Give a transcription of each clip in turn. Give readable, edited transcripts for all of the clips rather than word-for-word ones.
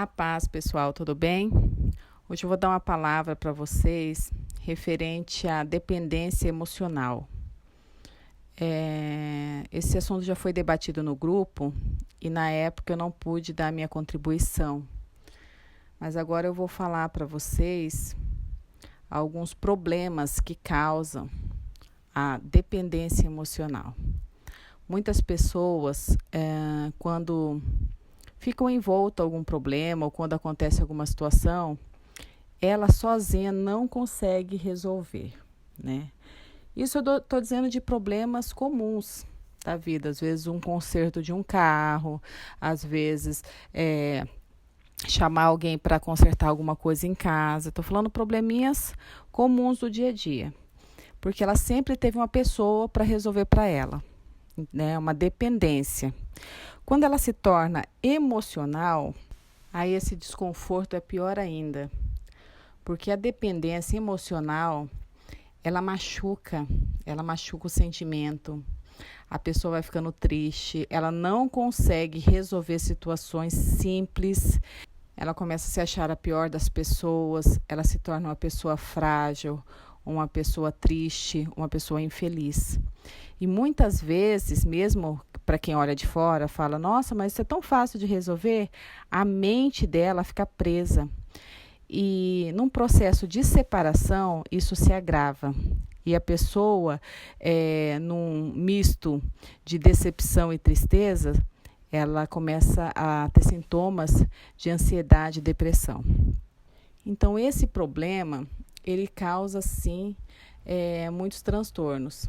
A paz, pessoal, tudo bem? Hoje eu vou dar uma palavra para vocês referente à dependência emocional. Esse assunto já foi debatido no grupo e na época eu não pude dar minha contribuição. Mas agora eu vou falar para vocês alguns problemas que causam a dependência emocional. Muitas pessoas, quando ficam envoltas em algum problema ou quando acontece alguma situação, ela sozinha não consegue resolver, né? Isso eu estou dizendo de problemas comuns da vida. Às vezes um conserto de um carro, às vezes chamar alguém para consertar alguma coisa em casa. Estou falando probleminhas comuns do dia a dia, porque ela sempre teve uma pessoa para resolver para ela, né? Uma dependência. Quando ela se torna emocional, aí esse desconforto é pior ainda, porque a dependência emocional, ela machuca o sentimento, a pessoa vai ficando triste, ela não consegue resolver situações simples, ela começa a se achar a pior das pessoas, ela se torna uma pessoa frágil, uma pessoa triste, uma pessoa infeliz. E muitas vezes, mesmo para quem olha de fora, fala, nossa, mas isso é tão fácil de resolver, a mente dela fica presa. E num processo de separação, isso se agrava. E a pessoa, num misto de decepção e tristeza, ela começa a ter sintomas de ansiedade e depressão. Então, esse problema, ele causa, sim, muitos transtornos.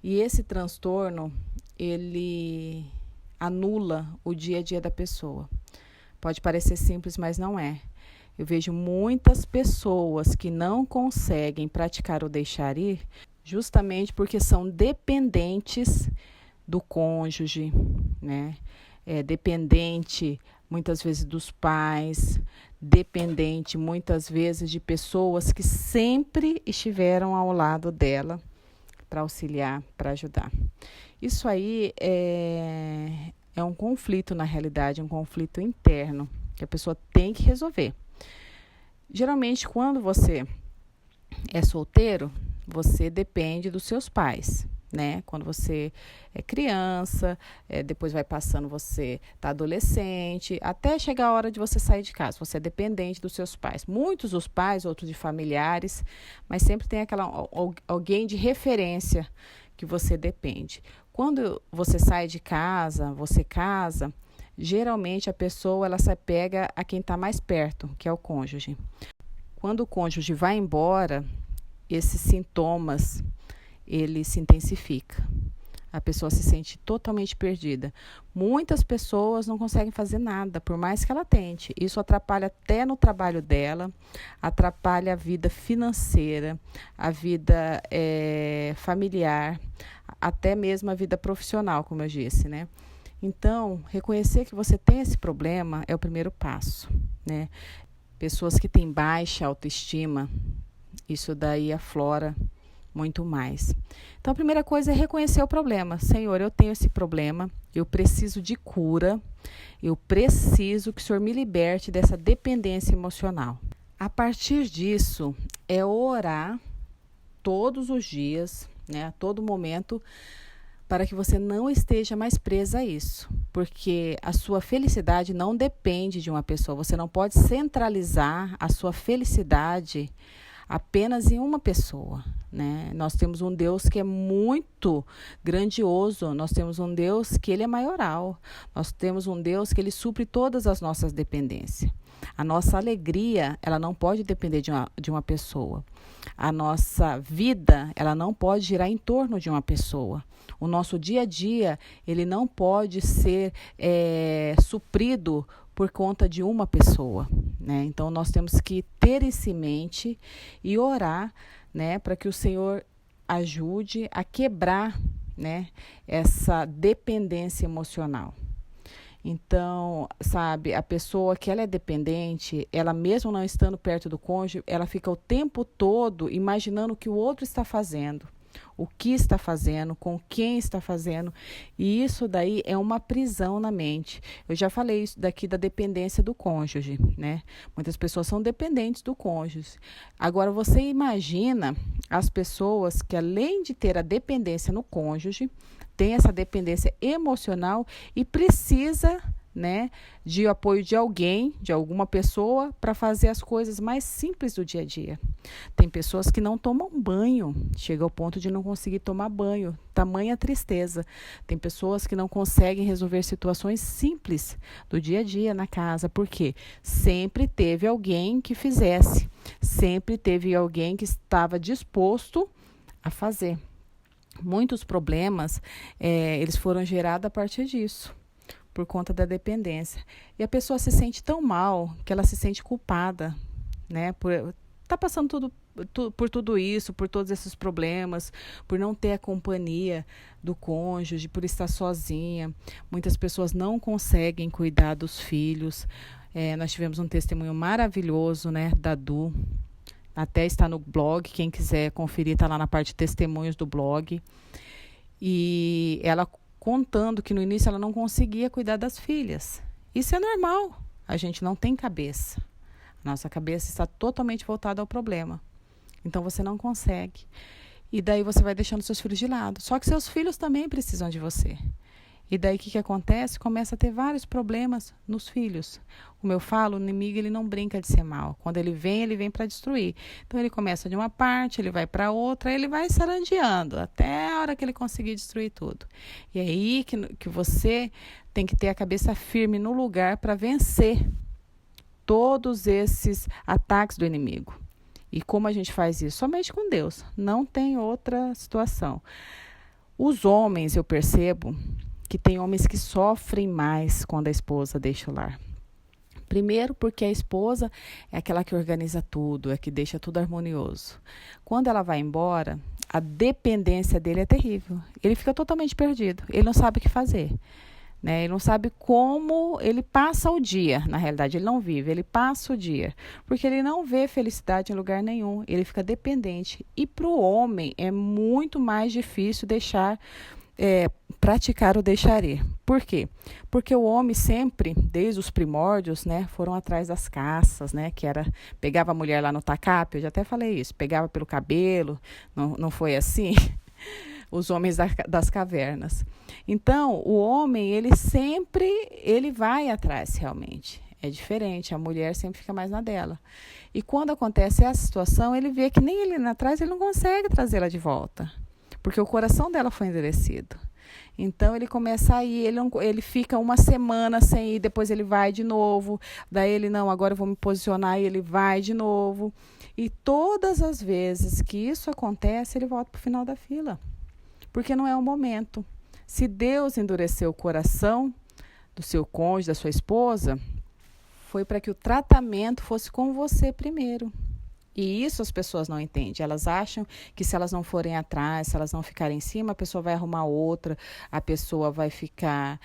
E esse transtorno, ele anula o dia a dia da pessoa. Pode parecer simples, mas não é. Eu vejo muitas pessoas que não conseguem praticar o deixar ir justamente porque são dependentes do cônjuge, né? Dependente muitas vezes dos pais, dependente muitas vezes de pessoas que sempre estiveram ao lado dela para auxiliar, para ajudar. Isso aí é um conflito na realidade, um conflito interno que a pessoa tem que resolver. Geralmente, quando você é solteiro, você depende dos seus pais, né? Quando você é criança, depois vai passando, você está adolescente, até chegar a hora de você sair de casa. Você é dependente dos seus pais. Muitos dos pais, outros de familiares, mas sempre tem alguém de referência que você depende. Quando você sai de casa, você casa, geralmente a pessoa ela se apega a quem está mais perto, que é o cônjuge. Quando o cônjuge vai embora, esses sintomas ele se intensifica. A pessoa se sente totalmente perdida. Muitas pessoas não conseguem fazer nada, por mais que ela tente. Isso atrapalha até no trabalho dela, atrapalha a vida financeira, a vida familiar, até mesmo a vida profissional, como eu disse, né? Então, reconhecer que você tem esse problema é o primeiro passo, né? Pessoas que têm baixa autoestima, isso daí aflora muito mais. Então, a primeira coisa é reconhecer o problema. Senhor, eu tenho esse problema, eu preciso de cura, eu preciso que o Senhor me liberte dessa dependência emocional. A partir disso, é orar todos os dias, né, a todo momento, para que você não esteja mais presa a isso. Porque a sua felicidade não depende de uma pessoa. Você não pode centralizar a sua felicidade apenas em uma pessoa, né? Nós temos um Deus que é muito grandioso, nós temos um Deus que ele é maioral, nós temos um Deus que ele supre todas as nossas dependências. A nossa alegria, ela não pode depender de uma pessoa. A nossa vida, ela não pode girar em torno de uma pessoa. O nosso dia a dia, ele não pode ser suprido por conta de uma pessoa, né? Então, nós temos que ter isso em mente e orar, né, para que o Senhor ajude a quebrar, né, essa dependência emocional. Então, sabe, a pessoa que ela é dependente, ela mesmo não estando perto do cônjuge, ela fica o tempo todo imaginando o que o outro está fazendo. o que está fazendo, com quem está fazendo. E isso daí é uma prisão na mente. Eu já falei isso daqui da dependência do cônjuge, né? Muitas pessoas são dependentes do cônjuge. Agora, você imagina as pessoas que, além de ter a dependência no cônjuge, tem essa dependência emocional e precisa, né, de apoio de alguém, de alguma pessoa, para fazer as coisas mais simples do dia a dia. Tem pessoas que não tomam banho, chega ao ponto de não conseguir tomar banho, tamanha tristeza. Tem pessoas que não conseguem resolver situações simples do dia a dia na casa, porque sempre teve alguém que fizesse, sempre teve alguém que estava disposto a fazer. Muitos problemas, eles foram gerados a partir disso, por conta da dependência. E a pessoa se sente tão mal que ela se sente culpada, né? Por estar passando por tudo isso, por todos esses problemas, por não ter a companhia do cônjuge, por estar sozinha. Muitas pessoas não conseguem cuidar dos filhos. Nós tivemos um testemunho maravilhoso, né, da Du. Até está no blog, quem quiser conferir, está lá na parte de testemunhos do blog. E ela contando que no início ela não conseguia cuidar das filhas. Isso é normal, a gente não tem cabeça. Nossa cabeça está totalmente voltada ao problema. Então você não consegue. E daí você vai deixando seus filhos de lado. Só que seus filhos também precisam de você. E daí o que acontece? Começa a ter vários problemas nos filhos. Como eu falo, o inimigo ele não brinca de ser mal. Quando ele vem para destruir. Então ele começa de uma parte, ele vai para outra, ele vai sarandeando até a hora que ele conseguir destruir tudo. E é aí que você tem que ter a cabeça firme no lugar para vencer todos esses ataques do inimigo. E como a gente faz isso? Somente com Deus. Não tem outra situação. Os homens, eu percebo que tem homens que sofrem mais quando a esposa deixa o lar. Primeiro porque a esposa é aquela que organiza tudo, é que deixa tudo harmonioso. Quando ela vai embora, a dependência dele é terrível. Ele fica totalmente perdido, ele não sabe o que fazer. Ele não sabe como ele passa o dia, na realidade ele não vive, ele passa o dia, porque ele não vê felicidade em lugar nenhum, ele fica dependente. E para o homem é muito mais difícil praticar o deixar ir. Por quê? Porque o homem sempre, desde os primórdios, né, foram atrás das caças, né, que era, pegava a mulher lá no tacape, eu já até falei isso, pegava pelo cabelo, não foi assim? Os homens das cavernas. Então, o homem, ele vai atrás realmente. É diferente, a mulher sempre fica mais na dela. E quando acontece essa situação, ele vê que nem ele indo atrás, ele não consegue trazê-la de volta. Porque o coração dela foi endurecido. Então, ele começa a ir, ele fica uma semana sem ir, depois ele vai de novo. Daí ele, não, agora eu vou me posicionar, e ele vai de novo. E todas as vezes que isso acontece, ele volta para o final da fila. Porque não é o momento. Se Deus endureceu o coração do seu cônjuge, da sua esposa, foi para que o tratamento fosse com você primeiro. E isso as pessoas não entendem. Elas acham que se elas não forem atrás, se elas não ficarem em cima, a pessoa vai arrumar outra, a pessoa vai ficar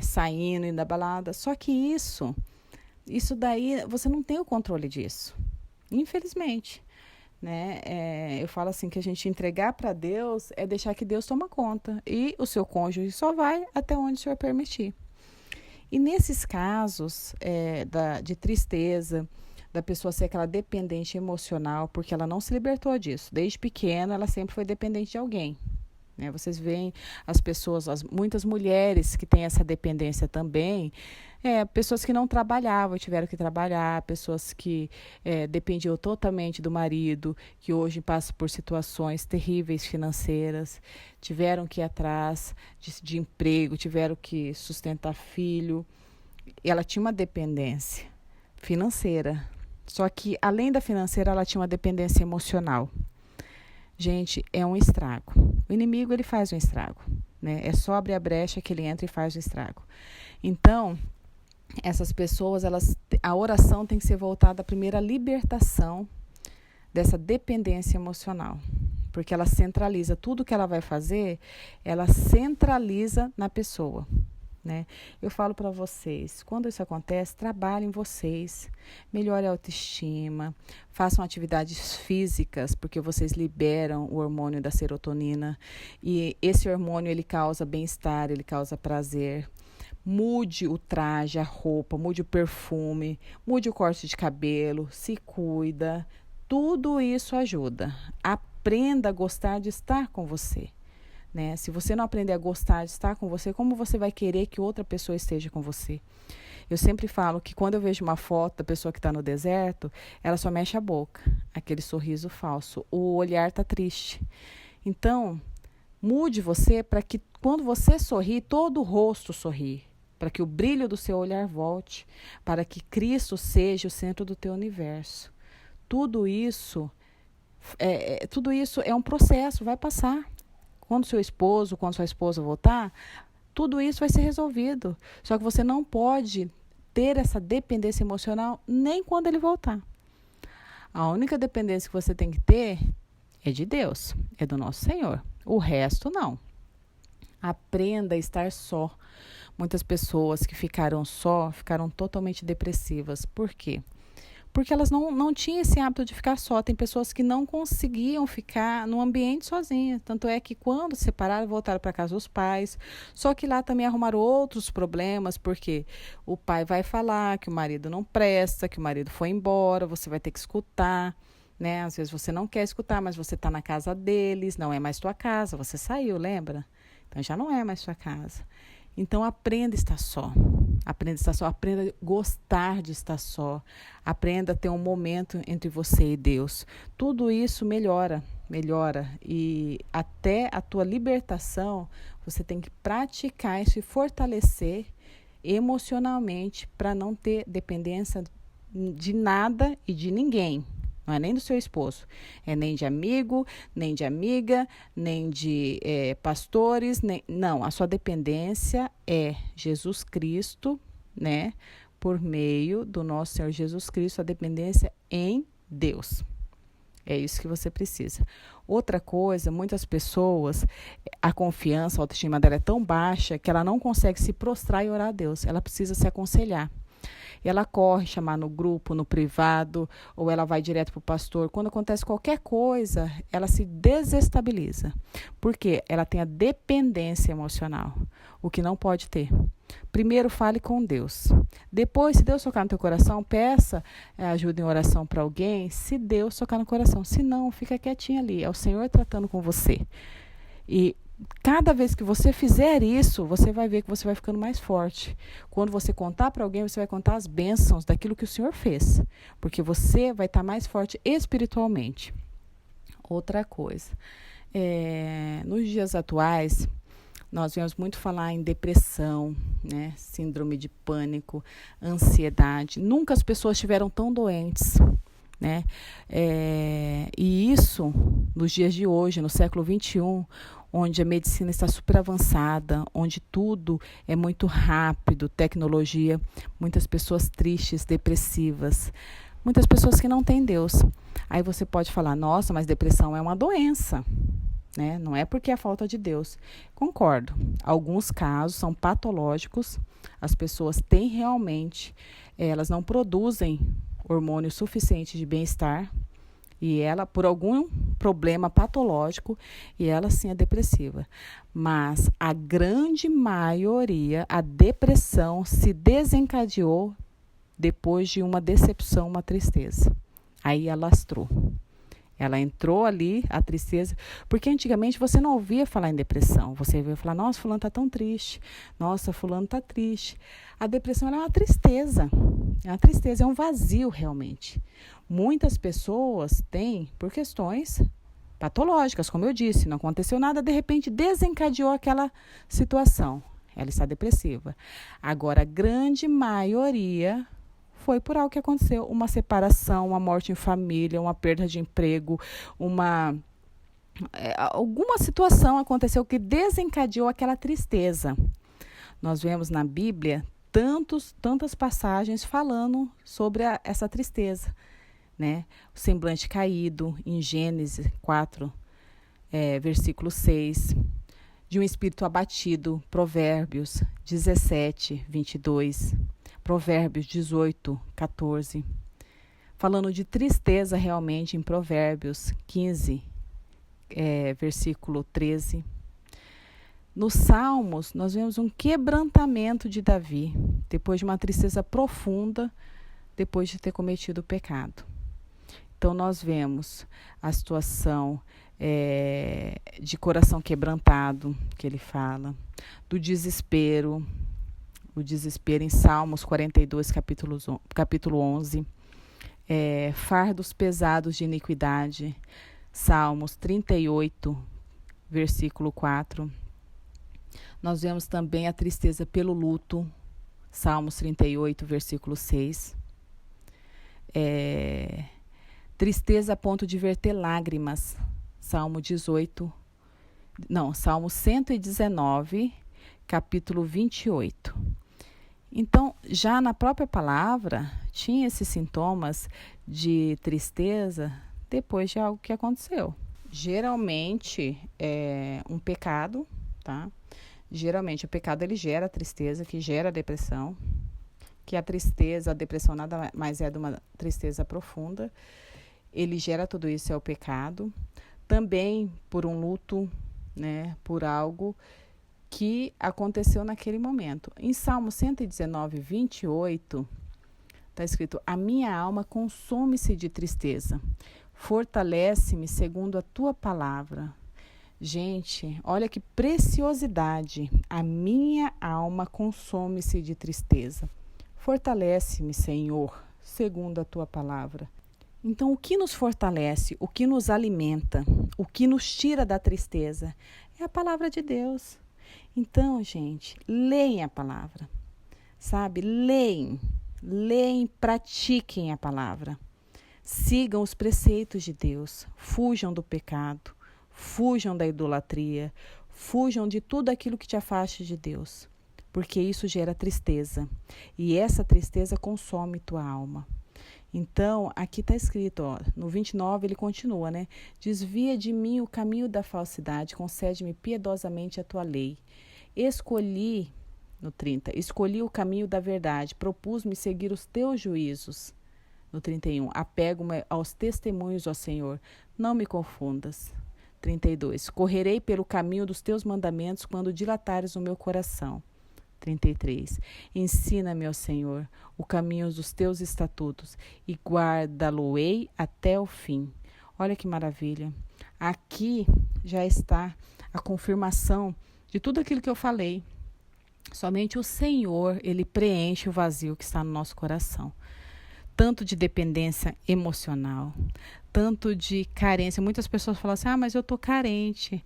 saindo, indo da balada. Só que isso daí, você não tem o controle disso. Infelizmente. Eu falo assim que a gente entregar para Deus é deixar que Deus toma conta e o seu cônjuge só vai até onde o Senhor permitir. E nesses casos de tristeza, da pessoa ser aquela dependente emocional, porque ela não se libertou disso. Desde pequena, ela sempre foi dependente de alguém. Vocês veem as pessoas, muitas mulheres que têm essa dependência também, pessoas que não trabalhavam, tiveram que trabalhar, pessoas que dependiam totalmente do marido, que hoje passam por situações terríveis financeiras, tiveram que ir atrás de emprego, tiveram que sustentar filho. Ela tinha uma dependência financeira, só que além da financeira, ela tinha uma dependência emocional. Gente, é um estrago. O inimigo, ele faz um estrago, É só abrir a brecha que ele entra e faz o estrago. Então, essas pessoas, a oração tem que ser voltada primeiro à libertação dessa dependência emocional. Porque ela centraliza tudo que ela vai fazer, ela centraliza na pessoa. né? Eu falo para vocês, quando isso acontece, trabalhem vocês, melhore a autoestima, façam atividades físicas, porque vocês liberam o hormônio da serotonina e esse hormônio ele causa bem-estar, ele causa prazer. Mude o traje, a roupa, mude o perfume, mude o corte de cabelo, se cuida. Tudo isso ajuda. Aprenda a gostar de estar com você. Né? Se você não aprender a gostar de estar com você, como você vai querer que outra pessoa esteja com você? Eu sempre falo que quando eu vejo uma foto da pessoa que está no deserto, ela só mexe a boca, aquele sorriso falso. O olhar está triste. Então, mude você para que quando você sorrir, todo o rosto sorri. Para que o brilho do seu olhar volte, para que Cristo seja o centro do teu universo. Tudo isso é um processo, vai passar. Quando seu esposo, quando sua esposa voltar, tudo isso vai ser resolvido. Só que você não pode ter essa dependência emocional nem quando ele voltar. A única dependência que você tem que ter é de Deus, é do nosso Senhor. O resto, não. Aprenda a estar só. Muitas pessoas que ficaram só, ficaram totalmente depressivas. Por quê? Porque elas não tinham esse hábito de ficar só. Tem pessoas que não conseguiam ficar no ambiente sozinha. Tanto é que quando se separaram, voltaram para casa dos pais. Só que lá também arrumaram outros problemas, porque o pai vai falar que o marido não presta, que o marido foi embora, você vai ter que escutar. Né? Às vezes você não quer escutar, mas você está na casa deles, não é mais tua casa, você saiu, lembra? Então já não é mais sua casa. Então aprenda a estar só. Aprenda a estar só, aprenda a gostar de estar só. Aprenda a ter um momento entre você e Deus. Tudo isso melhora. E até a tua libertação, você tem que praticar isso e fortalecer emocionalmente para não ter dependência de nada e de ninguém. Não é nem do seu esposo, é nem de amigo, nem de amiga, nem de pastores, não. A sua dependência é Jesus Cristo, né? Por meio do nosso Senhor Jesus Cristo, a dependência em Deus. É isso que você precisa. Outra coisa, muitas pessoas, a confiança, a autoestima dela é tão baixa que ela não consegue se prostrar e orar a Deus. Ela precisa se aconselhar. Ela corre chamar no grupo, no privado, ou ela vai direto para o pastor. Quando acontece qualquer coisa, ela se desestabiliza. Porque ela tem a dependência emocional, o que não pode ter. Primeiro, fale com Deus. Depois, se Deus tocar no teu coração, peça ajuda em oração para alguém, se Deus tocar no coração. Se não, fica quietinha ali. É o Senhor tratando com você. E cada vez que você fizer isso, você vai ver que você vai ficando mais forte. Quando você contar para alguém, você vai contar as bênçãos daquilo que o Senhor fez. Porque você vai estar mais forte espiritualmente. Outra coisa. Nos dias atuais, nós vemos muito falar em depressão, né? Síndrome de pânico, ansiedade. Nunca as pessoas estiveram tão doentes. Né? E isso, nos dias de hoje, no século XXI, onde a medicina está super avançada, onde tudo é muito rápido, tecnologia, muitas pessoas tristes, depressivas, muitas pessoas que não têm Deus. Aí você pode falar, nossa, mas depressão é uma doença, né? Não é porque é falta de Deus. Concordo, alguns casos são patológicos, as pessoas têm realmente, elas não produzem hormônio suficiente de bem-estar, e ela, por algum problema patológico, e ela sim é depressiva. Mas a grande maioria, a depressão se desencadeou depois de uma decepção, uma tristeza. Aí ela lastrou. Ela entrou ali, a tristeza, porque antigamente você não ouvia falar em depressão. Você ouvia falar, nossa, fulano está tão triste. Nossa, fulano está triste. A depressão ela é uma tristeza. É uma tristeza, é um vazio realmente. Muitas pessoas têm por questões patológicas, como eu disse. Não aconteceu nada, de repente desencadeou aquela situação. Ela está depressiva. Agora, a grande maioria foi por algo que aconteceu, uma separação, uma morte em família, uma perda de emprego, alguma situação aconteceu que desencadeou aquela tristeza. Nós vemos na Bíblia tantas passagens falando sobre essa tristeza, né? O semblante caído, em Gênesis 4, versículo 6. de um espírito abatido, Provérbios 17, 22, Provérbios 18, 14. Falando de tristeza realmente em Provérbios 15, versículo 13. Nos Salmos, nós vemos um quebrantamento de Davi, depois de uma tristeza profunda, depois de ter cometido o pecado. Então, nós vemos a situação de coração quebrantado, que ele fala, do desespero, o desespero em Salmos 42, capítulo 11, fardos pesados de iniquidade, Salmos 38, versículo 4. Nós vemos também a tristeza pelo luto, Salmos 38, versículo 6. Tristeza a ponto de verter lágrimas, Salmo 119, capítulo 28. Então, já na própria palavra, tinha esses sintomas de tristeza depois de algo que aconteceu. Geralmente, um pecado, tá? Geralmente, o pecado ele gera tristeza, que gera depressão, que a depressão nada mais é de uma tristeza profunda. Ele gera tudo isso, é o pecado. Também por um luto, né, por algo que aconteceu naquele momento. Em Salmo 119, 28, está escrito: a minha alma consome-se de tristeza, fortalece-me segundo a tua palavra. Gente, olha que preciosidade. A minha alma consome-se de tristeza. Fortalece-me, Senhor, segundo a tua palavra. Então, o que nos fortalece, o que nos alimenta, o que nos tira da tristeza é a palavra de Deus. Então, gente, leem a palavra, sabe? Leem, pratiquem a palavra. Sigam os preceitos de Deus, fujam do pecado, fujam da idolatria, fujam de tudo aquilo que te afaste de Deus, porque isso gera tristeza, e essa tristeza consome tua alma. Então, aqui está escrito, ó, no 29 ele continua, né? Desvia de mim o caminho da falsidade, concede-me piedosamente a tua lei. Escolhi, no 30, escolhi o caminho da verdade, propus-me seguir os teus juízos. No 31, apego-me aos testemunhos, ó Senhor, não me confundas. 32, correrei pelo caminho dos teus mandamentos quando dilatares o meu coração. 33, ensina-me, ó Senhor, o caminho dos teus estatutos e guarda-lo-ei até o fim. Olha que maravilha. Aqui já está a confirmação de tudo aquilo que eu falei. Somente o Senhor, ele preenche o vazio que está no nosso coração. Tanto de dependência emocional, tanto de carência. Muitas pessoas falam assim, mas eu estou carente.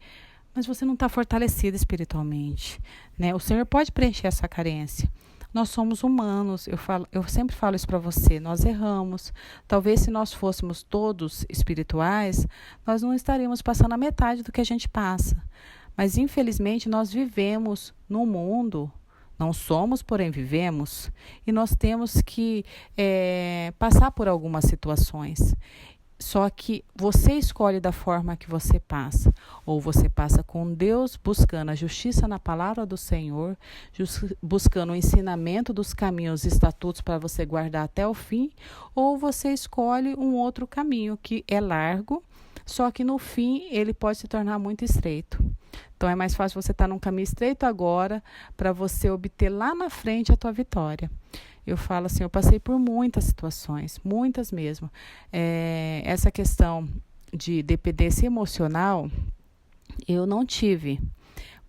Mas você não está fortalecida espiritualmente, né? O Senhor pode preencher essa carência. Nós somos humanos, eu sempre falo isso para você, nós erramos. Talvez se nós fôssemos todos espirituais, nós não estaríamos passando a metade do que a gente passa. Mas infelizmente nós vivemos num mundo, não somos, porém vivemos, e nós temos que passar por algumas situações. Só que você escolhe da forma que você passa. Ou você passa com Deus, buscando a justiça na palavra do Senhor, buscando o ensinamento dos caminhos e estatutos para você guardar até o fim, ou você escolhe um outro caminho que é largo, só que no fim ele pode se tornar muito estreito. Então é mais fácil você estar num caminho estreito agora para você obter lá na frente a tua vitória. Eu falo assim, eu passei por muitas situações, muitas mesmo. Essa questão de dependência emocional, eu não tive,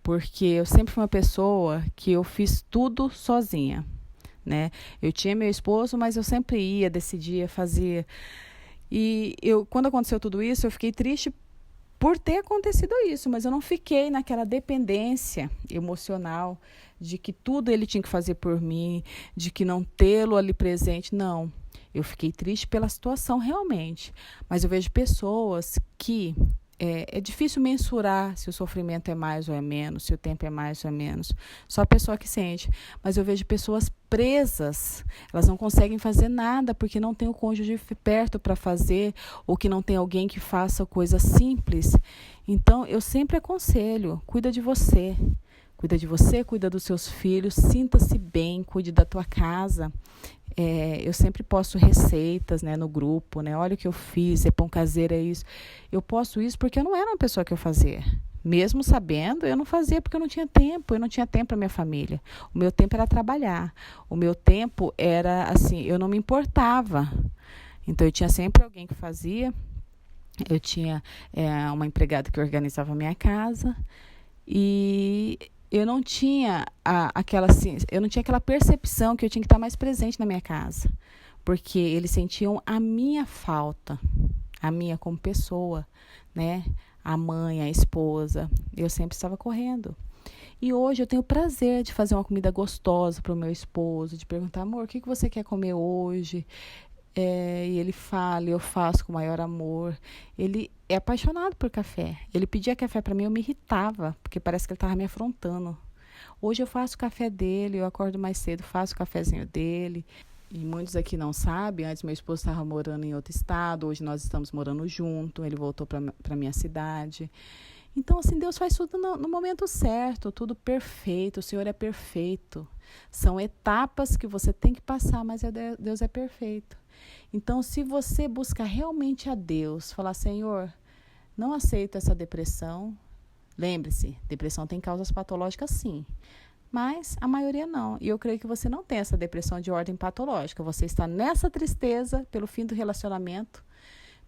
porque eu sempre fui uma pessoa que eu fiz tudo sozinha, né? Eu tinha meu esposo, mas eu sempre ia, decidia, fazia. E quando aconteceu tudo isso, eu fiquei triste por ter acontecido isso, mas eu não fiquei naquela dependência emocional de que tudo ele tinha que fazer por mim, de que não tê-lo ali presente. Não, eu fiquei triste pela situação realmente, mas eu vejo pessoas que É difícil mensurar se o sofrimento é mais ou é menos, se o tempo é mais ou é menos. Só a pessoa que sente. Mas eu vejo pessoas presas, elas não conseguem fazer nada porque não tem o cônjuge perto para fazer, ou que não tem alguém que faça coisa simples. Então, eu sempre aconselho, cuida de você. Cuida de você, cuida dos seus filhos, sinta-se bem, cuide da tua casa. Eu sempre posto receitas, né, no grupo, né? Olha o que eu fiz, pão caseiro, é isso. Eu posto isso porque eu não era uma pessoa que eu fazia. Mesmo sabendo, eu não fazia porque eu não tinha tempo para minha família. O meu tempo era trabalhar. O meu tempo era, assim, eu não me importava. Então, eu tinha sempre alguém que fazia. Eu tinha uma empregada que organizava a minha casa. E eu não tinha aquela percepção que eu tinha que estar mais presente na minha casa, porque eles sentiam a minha falta, a minha como pessoa, né? A mãe, a esposa, eu sempre estava correndo. E hoje eu tenho o prazer de fazer uma comida gostosa para o meu esposo, de perguntar, amor, o que você quer comer hoje? E ele fala, eu faço com o maior amor. Ele é apaixonado por café. Ele pedia café para mim, eu me irritava, porque parece que ele estava me afrontando. Hoje eu faço o café dele, eu acordo mais cedo, faço o cafezinho dele. E muitos aqui não sabem, antes meu esposo estava morando em outro estado, hoje nós estamos morando junto, ele voltou para minha cidade. Então, assim, Deus faz tudo no momento certo, tudo perfeito, o Senhor é perfeito. São etapas que você tem que passar, mas Deus é perfeito. Então, se você buscar realmente a Deus, falar, Senhor, não aceito essa depressão. Lembre-se, depressão tem causas patológicas, sim, mas a maioria não. E eu creio que você não tem essa depressão de ordem patológica. Você está nessa tristeza pelo fim do relacionamento,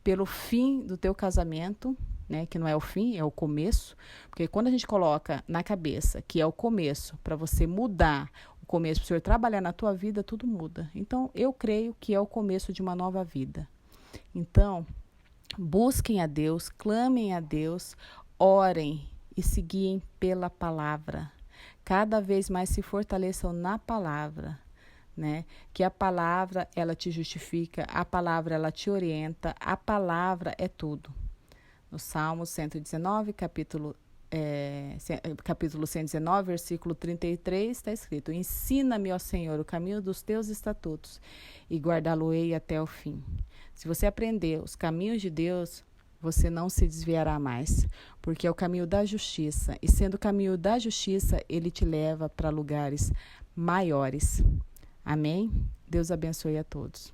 pelo fim do teu casamento, né, que não é o fim, é o começo. Porque quando a gente coloca na cabeça que é o começo, para você mudar o começo, para o Senhor trabalhar na tua vida, tudo muda. Então, eu creio que é o começo de uma nova vida. Então, busquem a Deus, clamem a Deus, orem e se guiem pela palavra. Cada vez mais se fortaleçam na palavra, né? Que a palavra, ela te justifica, a palavra, ela te orienta, a palavra é tudo. No Salmo 119, capítulo 119, versículo 33, está escrito: ensina-me, ó Senhor, o caminho dos teus estatutos e guardá-lo-ei até o fim. Se você aprender os caminhos de Deus, você não se desviará mais, porque é o caminho da justiça. E sendo o caminho da justiça, ele te leva para lugares maiores. Amém? Deus abençoe a todos.